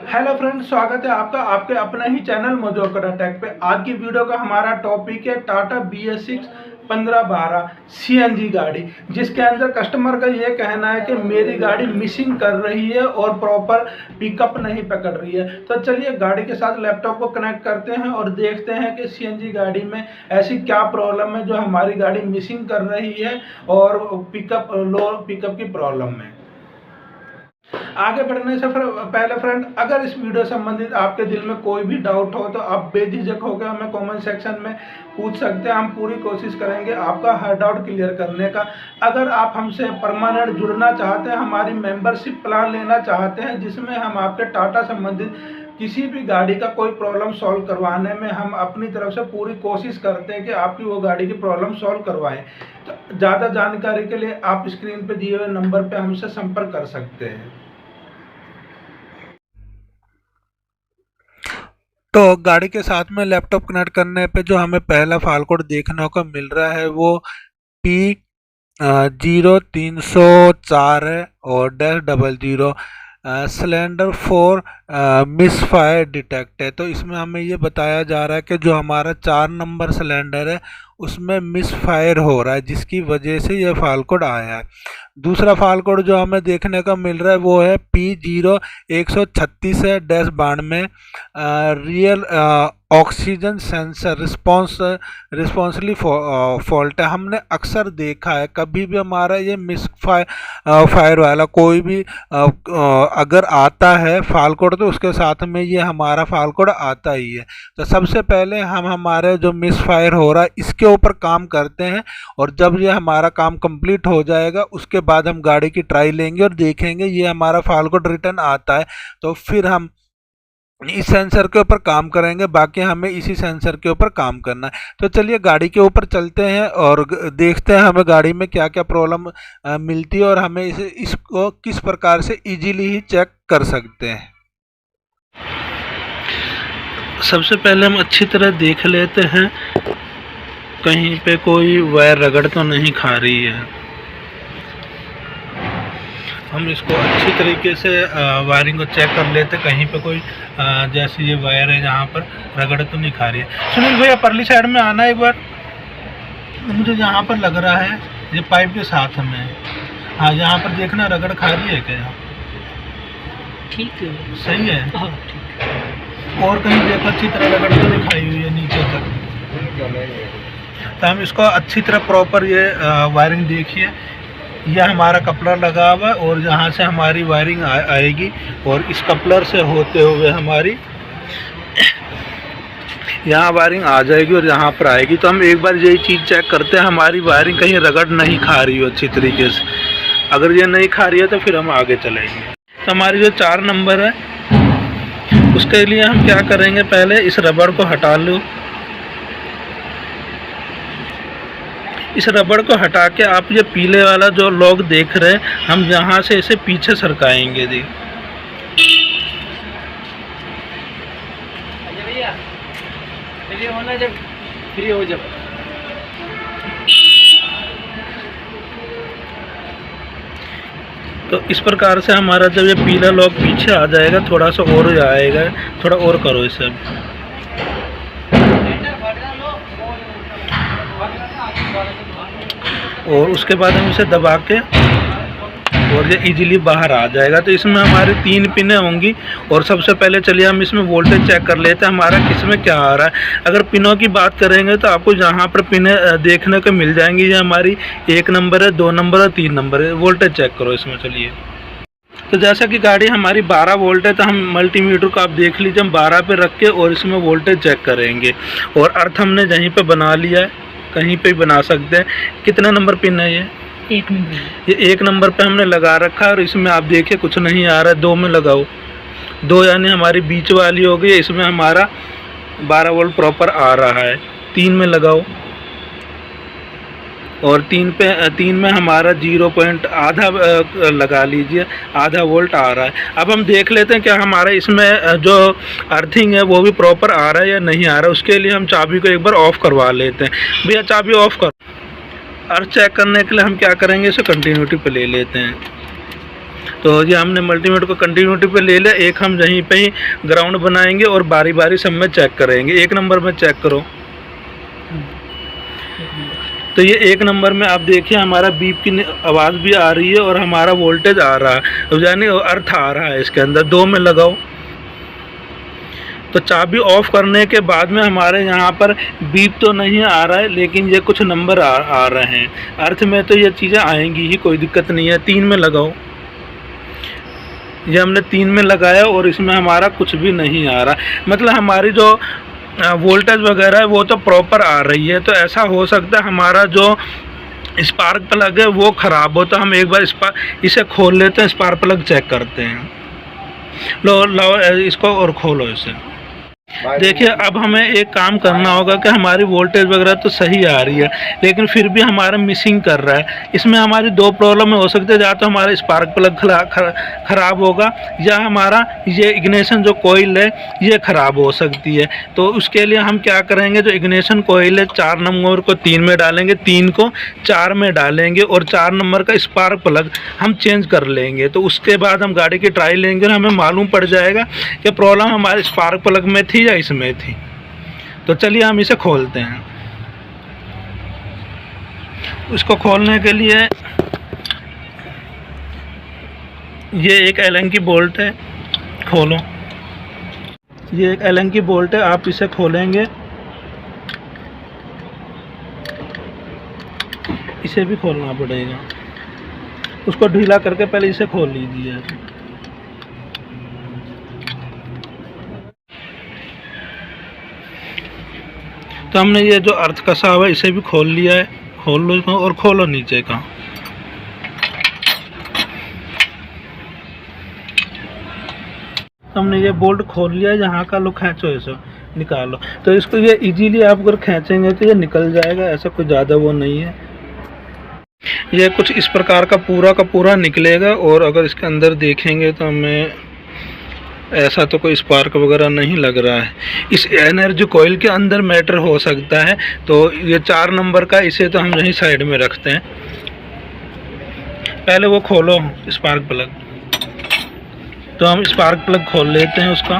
Hello friends, स्वागत है आपका आपके अपने ही चैनल मोजोकरा टेक पे। आज की वीडियो का हमारा टॉपिक है टाटा BS6 1512 CNG गाड़ी, जिसके अंदर कस्टमर का ये कहना है कि मेरी गाड़ी मिसिंग कर रही है और प्रॉपर पिकअप नहीं पकड़ रही है। तो चलिए गाड़ी के साथ लैपटॉप को कनेक्ट करते हैं और देखते हैं कि CNG गाड़ी में ऐसी क्या प्रॉब्लम है जो हमारी गाड़ी मिसिंग कर रही है और लो पिकअप की प्रॉब्लम है। आगे बढ़ने से पहले फ्रेंड, अगर इस वीडियो संबंधित आपके दिल में कोई भी डाउट हो तो आप बेझिझक होकर हमें कमेंट सेक्शन में पूछ सकते हैं। हम पूरी कोशिश करेंगे आपका हर डाउट क्लियर करने का। अगर आप हमसे परमानेंट जुड़ना चाहते हैं, हमारी मेंबरशिप प्लान लेना चाहते हैं जिसमें हम आपके टाटा संबंधित किसी भी गाड़ी का कोई प्रॉब्लम सॉल्व करवाने में हम अपनी तरफ से पूरी कोशिश करते हैं कि आपकी वो गाड़ी की प्रॉब्लम सॉल्व करवाएं। तो ज़्यादा जानकारी के लिए आप स्क्रीन पर दिए हुए नंबर पर हमसे संपर्क कर सकते हैं। तो गाड़ी के साथ में लैपटॉप कनेक्ट करने पे जो हमें पहला फाइल कोड देखने को मिल रहा है वो P0304 है और -00 सिलेंडर 4 मिस फायर डिटेक्ट है। तो इसमें हमें ये बताया जा रहा है कि जो हमारा 4 नंबर सिलेंडर है उसमें मिस फायर हो रहा है, जिसकी वजह से ये फाइल कोड आया है। दूसरा फाइल कोड जो हमें देखने का मिल रहा है वो है P0136 है -92 रियल ऑक्सीजन सेंसर रिस्पॉन्सली फॉल्ट है। हमने अक्सर देखा है कभी भी हमारा ये मिस फायर वाला कोई भी अगर आता है फाइल कोड तो उसके साथ में ये हमारा फाइल कोड आता ही है। तो सबसे पहले हम हमारे जो मिस फायर हो रहा है इसके ऊपर काम करते हैं और जब ये हमारा काम कंप्लीट हो जाएगा उसके बाद हम गाड़ी की ट्राई लेंगे और देखेंगे ये हमारा फाइल कोड रिटर्न आता है तो फिर हम इस सेंसर के ऊपर काम करेंगे। बाकी हमें इसी सेंसर के ऊपर काम करना है। तो चलिए गाड़ी के ऊपर चलते हैं और देखते हैं हमें गाड़ी में क्या क्या प्रॉब्लम मिलती है और हमें इसको किस प्रकार से इजीली ही चेक कर सकते हैं। सबसे पहले हम अच्छी तरह देख लेते हैं कहीं पे कोई वायर रगड़ तो नहीं खा रही है। हम इसको अच्छी तरीके से वायरिंग को चेक कर लेते, कहीं पे कोई जैसे ये वायर है जहाँ पर रगड़ तो नहीं खा रही है। सुनील भैया परली साइड में आना एक बार, मुझे यहाँ पर लग रहा है ये पाइप के साथ में। हाँ, यहाँ पर देखना रगड़ खा रही है क्या? ठीक है, सही है। हाँ ठीक है। और कहीं देखो अच्छी तरह रगड़ तो नहीं खाई हुई है नीचे तक। तो हम इसको अच्छी तरह प्रॉपर ये वायरिंग देखिए, यह हमारा कपलर लगा हुआ है और यहाँ से हमारी वायरिंग आएगी और इस कपलर से होते हुए हमारी यहाँ वायरिंग आ जाएगी और यहाँ पर आएगी। तो हम एक बार यही चीज़ चेक करते हैं हमारी वायरिंग कहीं रगड़ नहीं खा रही हो अच्छी तरीके से। अगर ये नहीं खा रही है तो फिर हम आगे चलेंगे। तो हमारी जो 4 नंबर है उसके लिए हम क्या करेंगे, पहले इस रबड़ को हटा लो। इस रबड़ को हटा के आप ये पीले वाला जो लॉक देख रहे हैं हम यहाँ से इसे पीछे सरकाएंगे। दी होना जब फ्री हो जब तो इस प्रकार से हमारा जब ये पीला लॉक पीछे आ जाएगा, थोड़ा सा और आएगा, थोड़ा और करो इसे। और उसके बाद हम इसे दबा के और ये इजीली बाहर आ जाएगा। तो इसमें हमारी 3 पिनें होंगी और सबसे पहले चलिए हम इसमें वोल्टेज चेक कर लेते हैं हमारा किस में क्या आ रहा है। अगर पिनों की बात करेंगे तो आपको जहाँ पर पिनें देखने को मिल जाएंगी, ये हमारी 1 नंबर है, 2 नंबर है, 3 नंबर है। वोल्टेज चेक करो इसमें। चलिए, तो जैसा कि गाड़ी हमारी 12 वोल्ट है तो हम मल्टीमीटर को आप देख लीजिए, हम 12 पे रख के और इसमें वोल्टेज चेक करेंगे। और अर्थ हमने यहीं पे बना लिया है, कहीं पे बना सकते हैं। कितना नंबर पिन है ये? 1 नंबर। ये 1 नंबर पे हमने लगा रखा है और इसमें आप देखिए कुछ नहीं आ रहा है। 2 में लगाओ, 2 यानी हमारी बीच वाली हो गई, इसमें हमारा 12 वोल्ट प्रॉपर आ रहा है। 3 में लगाओ और 3 में हमारा 0.5 लगा लीजिए, आधा वोल्ट आ रहा है। अब हम देख लेते हैं क्या हमारा इसमें जो अर्थिंग है वो भी प्रॉपर आ रहा है या नहीं आ रहा है। उसके लिए हम चाबी को एक बार ऑफ़ करवा लेते हैं। भैया चाबी ऑफ़ कर। अर्थ चेक करने के लिए हम क्या करेंगे, इसे कंटिन्यूटी पे ले लेते हैं। तो ये हमने मल्टीमीटर को कंटिन्यूटी पे ले लिया, एक हम यहीं पे ही ग्राउंड बनाएंगे और बारी बारी सब में चेक करेंगे। 1 नंबर में चेक करो। तो ये 1 नंबर में आप देखिए हमारा बीप की आवाज़ भी आ रही है और हमारा वोल्टेज आ रहा है, यानी अर्थ आ रहा है इसके अंदर। 2 में लगाओ। तो चाबी ऑफ करने के बाद में हमारे यहाँ पर बीप तो नहीं आ रहा है, लेकिन ये कुछ नंबर आ रहे हैं। अर्थ में तो ये चीज़ें आएंगी ही, कोई दिक्कत नहीं है। 3 में लगाओ। ये हमने 3 में लगाया और इसमें हमारा कुछ भी नहीं आ रहा, मतलब हमारी जो वोल्टेज वगैरह है वो तो प्रॉपर आ रही है। तो ऐसा हो सकता है हमारा जो स्पार्क प्लग है वो ख़राब हो, तो हम एक बार इसे खोल लेते हैं, स्पार्क प्लग चेक करते हैं। लो इसको और खोलो इसे। देखिए अब हमें एक काम करना होगा कि हमारी वोल्टेज वगैरह तो सही आ रही है, लेकिन फिर भी हमारा मिसिंग कर रहा है। इसमें हमारी 2 प्रॉब्लम हो सकती है, या तो हमारा स्पार्क प्लग ख़राब होगा, या हमारा ये इग्निशन जो कोयल है ये ख़राब हो सकती है। तो उसके लिए हम क्या करेंगे, जो इग्निशन कोयल है 4 नंबर को 3 में डालेंगे, 3 को 4 में डालेंगे और 4 नंबर का स्पार्क प्लग हम चेंज कर लेंगे। तो उसके बाद हम गाड़ी की ट्राई लेंगे और हमें मालूम पड़ जाएगा कि प्रॉब्लम हमारे स्पार्क प्लग में थी या इसमें थी। तो चलिए हम इसे खोलते हैं। इसको खोलने के लिए ये एक एलन की बोल्ट है, खोलो। ये एक एलन की बोल्ट है, आप इसे खोलेंगे, इसे भी खोलना पड़ेगा। उसको ढीला करके पहले इसे खोल लीजिए। तो हमने ये जो अर्थ कसा हुआ है इसे भी खोल लिया है। खोल लो इसको और खोलो नीचे का। हमने ये बोल्ट खोल लिया है, यहाँ का लो खींचो, इसे निकालो। तो इसको ये इजीली आप अगर खींचेंगे तो ये निकल जाएगा, ऐसा कोई ज़्यादा वो नहीं है। ये कुछ इस प्रकार का पूरा निकलेगा। और अगर इसके अंदर देखेंगे तो हमें ऐसा तो कोई स्पार्क वगैरह नहीं लग रहा है। इस एनर्जी कॉइल के अंदर मैटर हो सकता है। तो ये 4 नंबर का, इसे तो हम यहीं साइड में रखते हैं। पहले वो खोलो स्पार्क प्लग। तो हम स्पार्क प्लग खोल लेते हैं उसका।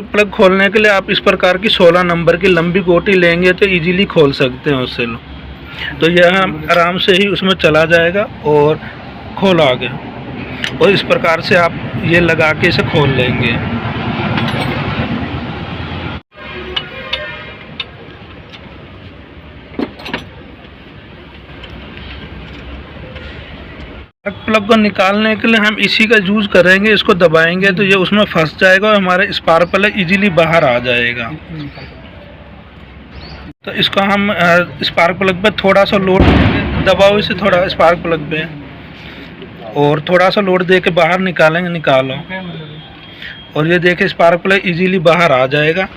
प्लग खोलने के लिए आप इस प्रकार की 16 नंबर की लंबी गोटी लेंगे तो इजीली खोल सकते हैं उससे। लो तो यह हम आराम से ही उसमें चला जाएगा और खोल आ गया। और इस प्रकार से आप ये लगा के इसे खोल लेंगे। प्लग को निकालने के लिए हम इसी का यूज करेंगे। इसको दबाएंगे तो ये उसमें फंस जाएगा और हमारे स्पार्क प्लग इजीली बाहर आ जाएगा। तो इसको हम स्पार्क प्लग पे थोड़ा सा लोड दबाओ, इसे थोड़ा स्पार्क प्लग पे और थोड़ा सा लोड दे के बाहर निकालेंगे। निकालो और ये देखे स्पार्क प्लग इजीली बाहर आ जाएगा।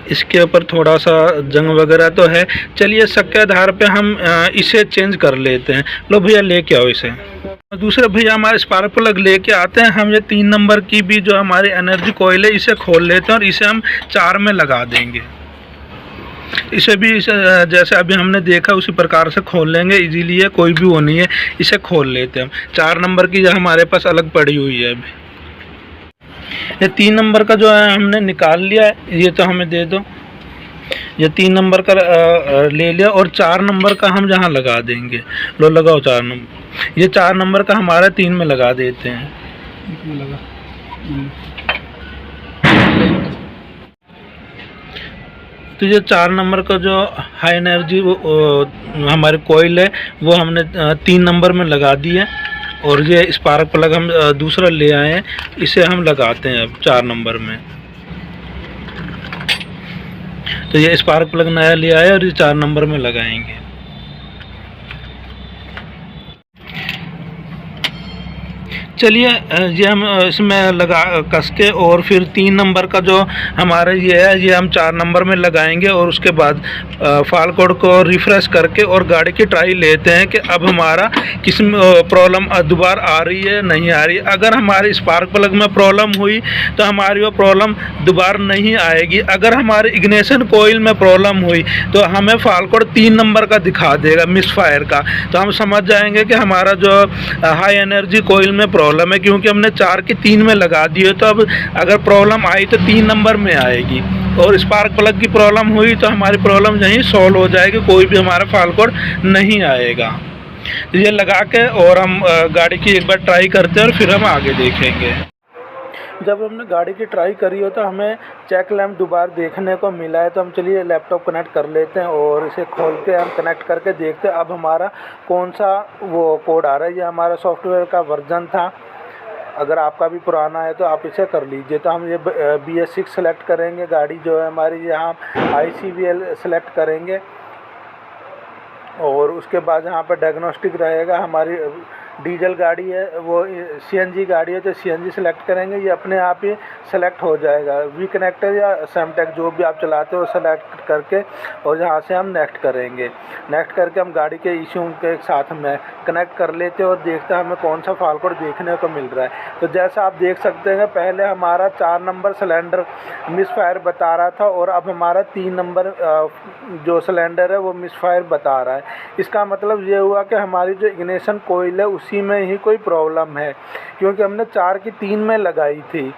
इसके ऊपर थोड़ा सा जंग वगैरह तो है। चलिए शक के आधार पे हम इसे चेंज कर लेते हैं। लो भैया लेके आओ इसे। दूसरे भैया हमारे स्पार्क प्लग लेके आते हैं। हम ये 3 नंबर की भी जो हमारी एनर्जी कॉइल है इसे खोल लेते हैं और इसे हम 4 में लगा देंगे। इसे भी जैसे अभी हमने देखा उसी प्रकार से खोल लेंगे। इजीली है, कोई भी वो नहीं है। इसे खोल लेते हैं हम। 4 नंबर की जो हमारे पास अलग पड़ी हुई है अभी। ये 3 नंबर का जो है हमने निकाल लिया है, ये तो हमें दे दो। ये 3 नंबर का ले लिया और 4 नंबर का हम यहाँ लगा देंगे। लो लगाओ 4 नंबर। ये 4 नंबर का हमारा 3 में लगा देते हैं। तो ये 4 नंबर का जो हाई एनर्जी हमारे कोयल है वो हमने 3 नंबर में लगा दी है। और ये स्पार्क प्लग हम दूसरा ले आए हैं, इसे हम लगाते हैं अब 4 नंबर में। तो ये स्पार्क प्लग नया ले आए और ये 4 नंबर में लगाएंगे। चलिए ये हम इसमें लगा कस के और फिर 3 नंबर का जो हमारा ये है ये हम 4 नंबर में लगाएंगे और उसके बाद फाल कोड को रिफ़्रेश करके और गाड़ी की ट्राई लेते हैं कि अब हमारा किस प्रॉब्लम दोबारा आ रही है नहीं आ रही। अगर हमारी स्पार्क प्लग में प्रॉब्लम हुई तो हमारी वो प्रॉब्लम दोबारा नहीं आएगी। अगर हमारे इग्निशन कोयल में प्रॉब्लम हुई तो हमें फाल कोड 3 नंबर का दिखा देगा मिस फायर का, तो हम समझ जाएंगे कि हमारा जो हाई एनर्जी कोयल में प्रॉब्लम है, क्योंकि हमने 4 की 3 में लगा दिए। तो अब अगर प्रॉब्लम आई तो 3 नंबर में आएगी और स्पार्क प्लग की प्रॉब्लम हुई तो हमारी प्रॉब्लम यहीं सॉल्व हो जाएगी, कोई भी हमारा फाल कोड नहीं आएगा। ये लगा के और हम गाड़ी की एक बार ट्राई करते हैं और फिर हम आगे देखेंगे। जब हमने गाड़ी की ट्राई करी हो तो हमें चेक लैम्प दोबारा देखने को मिला है, तो हम चलिए लैपटॉप कनेक्ट कर लेते हैं और इसे खोल के हम कनेक्ट करके देखते हैं अब हमारा कौन सा वो कोड आ रहा है। ये हमारा सॉफ्टवेयर का वर्जन था, अगर आपका भी पुराना है तो आप इसे कर लीजिए। तो हम ये BS6 सेलेक्ट करेंगे, गाड़ी जो है हमारी यहाँ ICVL सेलेक्ट करेंगे और उसके बाद यहाँ पर डायग्नोस्टिक रहेगा। हमारी डीजल गाड़ी है, वो CNG गाड़ी है तो CNG सेलेक्ट करेंगे, ये अपने आप ही सेलेक्ट हो जाएगा। वी कनेक्टर या सैमटेक जो भी आप चलाते हो सेलेक्ट करके और यहाँ से हम नेक्स्ट करेंगे। नेक्स्ट करके हम गाड़ी के इशू के साथ में कनेक्ट कर लेते हैं और देखते हैं हमें कौन सा फाल कोड देखने को मिल रहा है। तो जैसा आप देख सकते हैं पहले हमारा 4 नंबर सिलेंडर मिस फायर बता रहा था और अब हमारा 3 नंबर जो सिलेंडर है वो मिस फायर बता रहा है। इसका मतलब ये हुआ कि हमारी जो इग्निशन कोयल है उसी में ही कोई प्रॉब्लम है, क्योंकि हमने 4 की 3 में लगाई थी,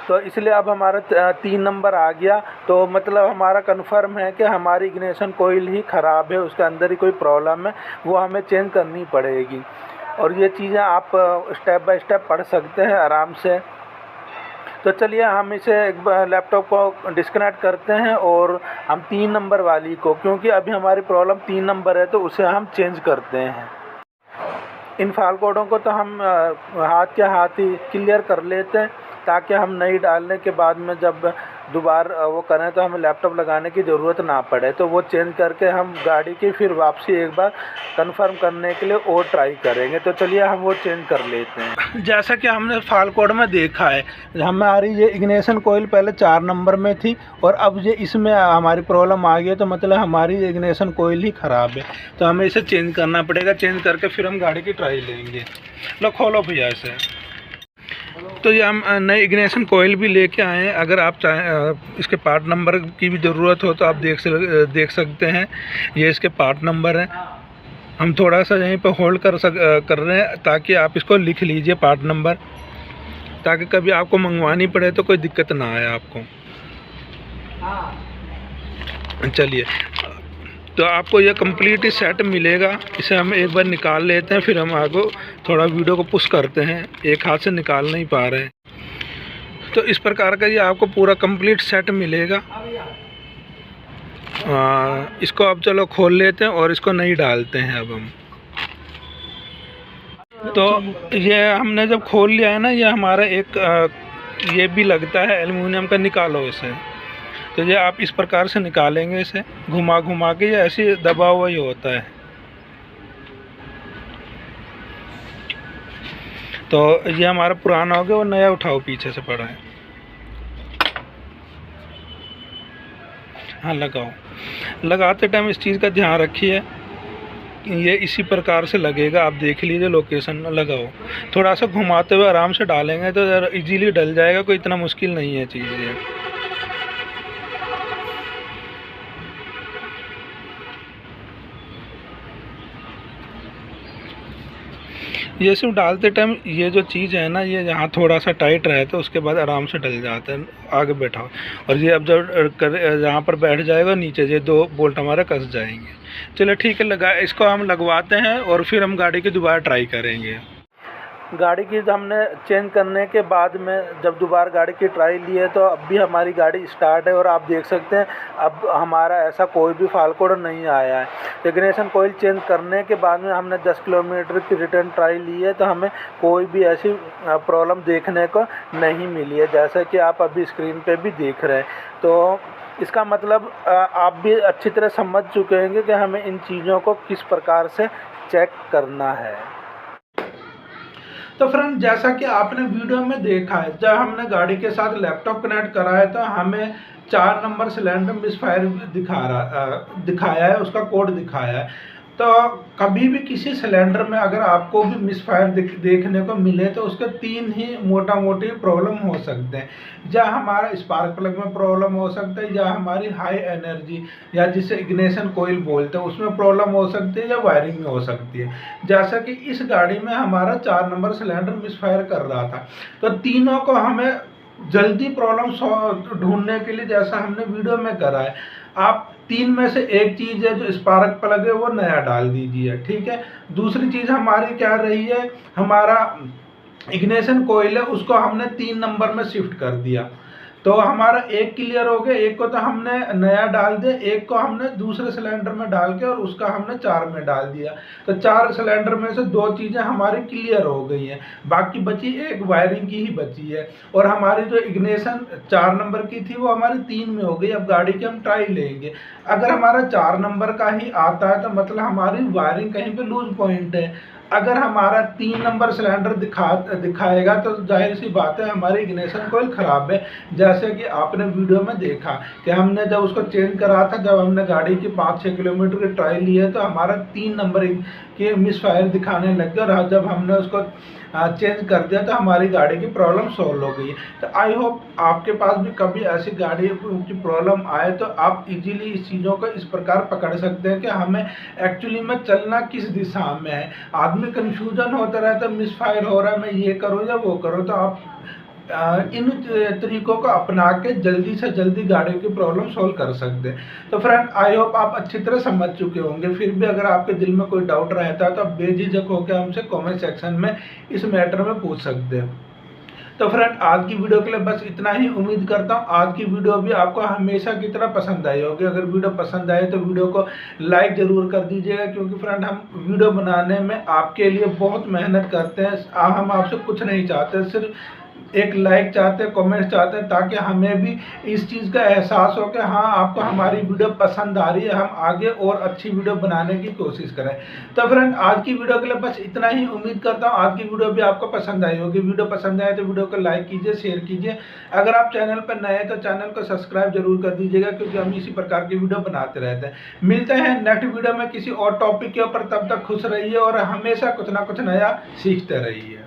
तो इसलिए अब हमारा 3 नंबर आ गया। तो मतलब हमारा कन्फर्म है कि हमारी इग्निशन कोयल ही ख़राब है, उसके अंदर ही कोई प्रॉब्लम है, वो हमें चेंज करनी पड़ेगी। और ये चीज़ें आप स्टेप बाय स्टेप पढ़ सकते हैं आराम से। तो चलिए हम इसे एक बार लैपटॉप को डिस्कनेक्ट करते हैं और हम 3 नंबर वाली को, क्योंकि अभी हमारी प्रॉब्लम 3 नंबर है, तो उसे हम चेंज करते हैं। इन फाल कोडों को तो हम हाथ के हाथ ही क्लियर कर लेते हैं, ताकि हम नई डालने के बाद में जब दोबारा वो करें तो हमें लैपटॉप लगाने की ज़रूरत ना पड़े। तो वो चेंज करके हम गाड़ी की फिर वापसी एक बार कंफर्म करने के लिए और ट्राई करेंगे। तो चलिए हम वो चेंज कर लेते हैं। जैसा कि हमने फाल कोड में देखा है, हमारी ये इग्निशन कोयल पहले 4 नंबर में थी और अब ये इसमें हमारी प्रॉब्लम आ गई है, तो मतलब हमारी इग्निशन कोयल ही ख़राब है। तो हमें इसे चेंज करना पड़ेगा, चेंज करके फिर हम गाड़ी की ट्राई लेंगे। लो खोलो भैया इसे। तो ये हम नई इग्निशन कोयल भी लेके आए हैं। अगर आप चाहें इसके पार्ट नंबर की भी ज़रूरत हो तो आप देख सकते हैं, ये इसके पार्ट नंबर हैं। हम थोड़ा सा यहीं पर होल्ड कर रहे हैं ताकि आप इसको लिख लीजिए पार्ट नंबर, ताकि कभी आपको मंगवानी पड़े तो कोई दिक्कत ना आए आपको। चलिए, तो आपको ये कंप्लीट ही सेट मिलेगा। इसे हम एक बार निकाल लेते हैं, फिर हम आगे थोड़ा वीडियो को पुश करते हैं, एक हाथ से निकाल नहीं पा रहे हैं। तो इस प्रकार का ये आपको पूरा कंप्लीट सेट मिलेगा। इसको अब चलो खोल लेते हैं और इसको नहीं डालते हैं अब हम। तो ये हमने जब खोल लिया है ना, ये हमारा एक ये भी लगता है एल्युमिनियम का, निकालो इसे। तो ये आप इस प्रकार से निकालेंगे, इसे घुमा घुमा के, ये ऐसे दबा हुआ ही होता है। तो ये हमारा पुराना हो गया, वो नया उठाओ पीछे से पड़ा है। हाँ लगाओ। लगाते टाइम इस चीज़ का ध्यान रखिए, ये इसी प्रकार से लगेगा। आप देख लीजिए लोकेशन, लगाओ। थोड़ा सा घुमाते हुए आराम से डालेंगे तो इजीली डल जाएगा, कोई इतना मुश्किल नहीं है चीज़ ये। ये सिर्फ डालते टाइम ये जो चीज़ है ना, ये यहाँ थोड़ा सा टाइट रहता है, उसके बाद आराम से डल जाता है। आगे बैठाओ और ये अब जब यहाँ पर बैठ जाएगा नीचे, ये 2 बोल्ट हमारे कस जाएंगे। चलो ठीक है, लगा इसको हम लगवाते हैं और फिर हम गाड़ी की दोबारा ट्राई करेंगे। गाड़ी की हमने चेंज करने के बाद में जब दोबारा गाड़ी की ट्राई ली है तो अब भी हमारी गाड़ी स्टार्ट है और आप देख सकते हैं अब हमारा ऐसा कोई भी फाल कोड नहीं आया है। इग्निशन कोयल चेंज करने के बाद में हमने 10 किलोमीटर की रिटर्न ट्राई ली है, तो हमें कोई भी ऐसी प्रॉब्लम देखने को नहीं मिली है, जैसा कि आप अभी स्क्रीन पे भी देख रहे हैं। तो इसका मतलब आप भी अच्छी तरह समझ चुके होंगे कि हमें इन चीज़ों को किस प्रकार से चेक करना है। तो फ्रेंड जैसा कि आपने वीडियो में देखा है, जब हमने गाड़ी के साथ लैपटॉप कनेक्ट कराया तो हमें 4 नंबर सिलेंडर मिसफायर दिखाया है, उसका कोड दिखाया है। तो कभी भी किसी सिलेंडर में अगर आपको भी मिसफायर देखने को मिले तो उसके 3 ही मोटा मोटी प्रॉब्लम हो सकते हैं। या हमारा स्पार्क प्लग में प्रॉब्लम हो सकता है, या हमारी हाई एनर्जी या जिसे इग्निशन कोयल बोलते हैं उसमें प्रॉब्लम हो सकती है, या वायरिंग में हो सकती है। जैसा कि इस गाड़ी में हमारा 4 नंबर सिलेंडर मिसफायर कर रहा था, तो तीनों को हमें जल्दी प्रॉब्लम ढूंढने के लिए जैसा हमने वीडियो में करा है, आप 3 में से एक चीज़ है जो स्पार्क प्लग है वो नया डाल दीजिए, ठीक है। दूसरी चीज़ हमारी क्या रही है, हमारा इग्निशन कोयल है उसको हमने 3 नंबर में शिफ्ट कर दिया, तो हमारा एक क्लियर हो गया। एक को तो हमने नया डाल दिया, एक को हमने दूसरे सिलेंडर में डाल के और उसका हमने 4 में डाल दिया, तो 4 सिलेंडर में से 2 चीज़ें हमारी क्लियर हो गई हैं, बाकी बची एक वायरिंग की ही बची है। और हमारी जो इग्निशन 4 नंबर की थी वो हमारी 3 में हो गई। अब गाड़ी की हम ट्राई लेंगे, अगर हमारा 4 नंबर का ही आता है तो मतलब हमारी वायरिंग कहीं पे लूज पॉइंट है। अगर हमारा 3 नंबर सिलेंडर दिखाएगा तो जाहिर सी बात है हमारी इग्निशन कोयल ख़राब है। जैसे कि आपने वीडियो में देखा कि हमने जब उसको चेंज करा था, जब हमने गाड़ी की 5-6 किलोमीटर की ट्रायल ली है तो हमारा 3 नंबर के मिसफायर दिखाने लग गया, और जब हमने उसको चेंज कर दिया तो हमारी गाड़ी की प्रॉब्लम सॉल्व हो गई। तो आई होप आपके पास भी कभी ऐसी गाड़ी की प्रॉब्लम आए तो आप इजीली इस चीज़ों को इस प्रकार पकड़ सकते हैं कि हमें एक्चुअली में चलना किस दिशा में है। आदमी कन्फ्यूजन होता रहता है, मिसफायर हो रहा है, मैं ये करूँ या वो करूँ, तो आप इन तरीकों को अपना के जल्दी से जल्दी गाड़ियों की प्रॉब्लम सॉल्व कर सकते हैं। तो फ्रेंड आई होप आप अच्छी तरह समझ चुके होंगे। फिर भी अगर आपके दिल में कोई डाउट रहता है तो आप बेझिझक होकर हमसे कमेंट सेक्शन में इस मैटर में पूछ सकते हैं। तो फ्रेंड आज की वीडियो के लिए बस इतना ही। उम्मीद करता हूँ आज की वीडियो भी आपको हमेशा की तरह पसंद आई होगी। अगर वीडियो पसंद आए तो वीडियो को लाइक ज़रूर कर दीजिएगा, क्योंकि फ्रेंड हम वीडियो बनाने में आपके लिए बहुत मेहनत करते हैं। हम आपसे कुछ नहीं चाहते, सिर्फ एक लाइक चाहते हैं, कमेंट चाहते हैं, ताकि हमें भी इस चीज़ का एहसास हो कि हाँ आपको हमारी वीडियो पसंद आ रही है, हम आगे और अच्छी वीडियो बनाने की कोशिश करें। तो फ्रेंड आज की वीडियो के लिए बस इतना ही। उम्मीद करता हूँ आज की वीडियो भी आपको पसंद आई होगी। वीडियो पसंद आए तो वीडियो को लाइक कीजिए, शेयर कीजिए। अगर आप चैनल पर नए हैं तो चैनल को सब्सक्राइब जरूर कर दीजिएगा, क्योंकि हम इसी प्रकार की वीडियो बनाते रहते हैं। मिलते हैं नेक्स्ट वीडियो में किसी और टॉपिक के ऊपर। तब तक खुश रहिए और हमेशा कुछ ना कुछ नया सीखते रहिए।